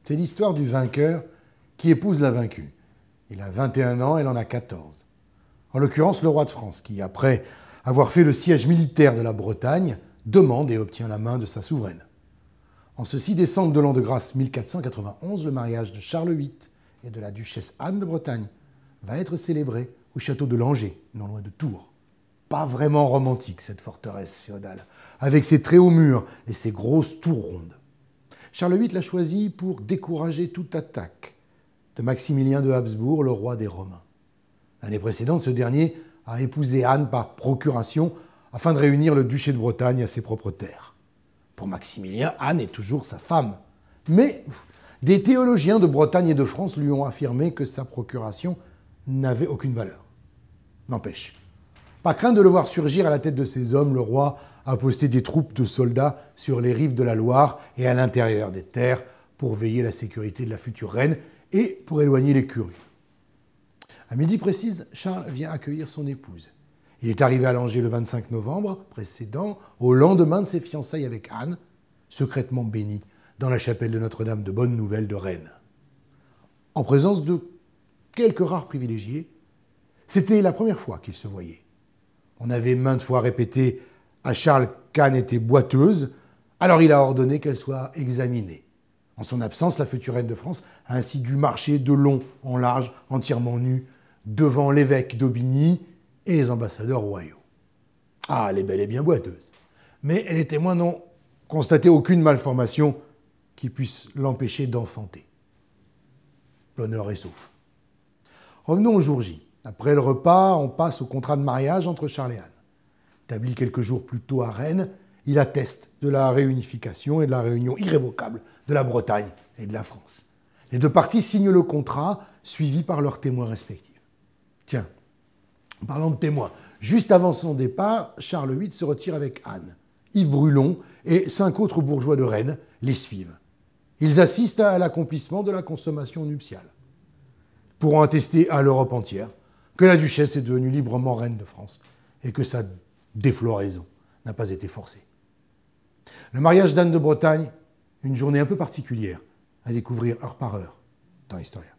C'est l'histoire du vainqueur qui épouse la vaincue. Il a 21 ans, elle en a 14. En l'occurrence, le roi de France, qui, après avoir fait le siège militaire de la Bretagne, demande et obtient la main de sa souveraine. En ce 6 décembre de l'an de grâce 1491, le mariage de Charles VIII et de la duchesse Anne de Bretagne va être célébré au château de Langeais, non loin de Tours. Pas vraiment romantique, cette forteresse féodale, avec ses très hauts murs et ses grosses tours rondes. Charles VIII l'a choisi pour décourager toute attaque de Maximilien de Habsbourg, le roi des Romains. L'année précédente, ce dernier a épousé Anne par procuration afin de réunir le duché de Bretagne à ses propres terres. Pour Maximilien, Anne est toujours sa femme. Mais des théologiens de Bretagne et de France lui ont affirmé que sa procuration n'avait aucune valeur. N'empêche, pas crainte de le voir surgir à la tête de ses hommes, le roi a posté des troupes de soldats sur les rives de la Loire et à l'intérieur des terres pour veiller à la sécurité de la future reine et pour éloigner les curieux. À midi précise, Charles vient accueillir son épouse. Il est arrivé à Langeais le 25 novembre précédent, au lendemain de ses fiançailles avec Anne, secrètement bénie dans la chapelle de Notre-Dame de Bonne-Nouvelle de Rennes. En présence de quelques rares privilégiés, c'était la première fois qu'ils se voyaient. On avait maintes fois répété à Charles qu'Anne était boiteuse, alors il a ordonné qu'elle soit examinée. En son absence, la future reine de France a ainsi dû marcher de long en large, entièrement nue, devant l'évêque d'Aubigny et les ambassadeurs royaux. Ah, elle est bel et bien boiteuse. Mais les témoins n'ont constaté aucune malformation qui puisse l'empêcher d'enfanter. L'honneur est sauf. Revenons au jour J. Après le repas, on passe au contrat de mariage entre Charles et Anne. Établi quelques jours plus tôt à Rennes, il atteste de la réunification et de la réunion irrévocable de la Bretagne et de la France. Les deux parties signent le contrat, suivi par leurs témoins respectifs. Tiens, parlant de témoins, juste avant son départ, Charles VIII se retire avec Anne. Yves Brulon et 5 autres bourgeois de Rennes les suivent. Ils assistent à l'accomplissement de la consommation nuptiale, pourront attester à l'Europe entière que la duchesse est devenue librement reine de France et que sa défloraison n'a pas été forcée. Le mariage d'Anne de Bretagne, une journée un peu particulière à découvrir heure par heure dans l'Historia.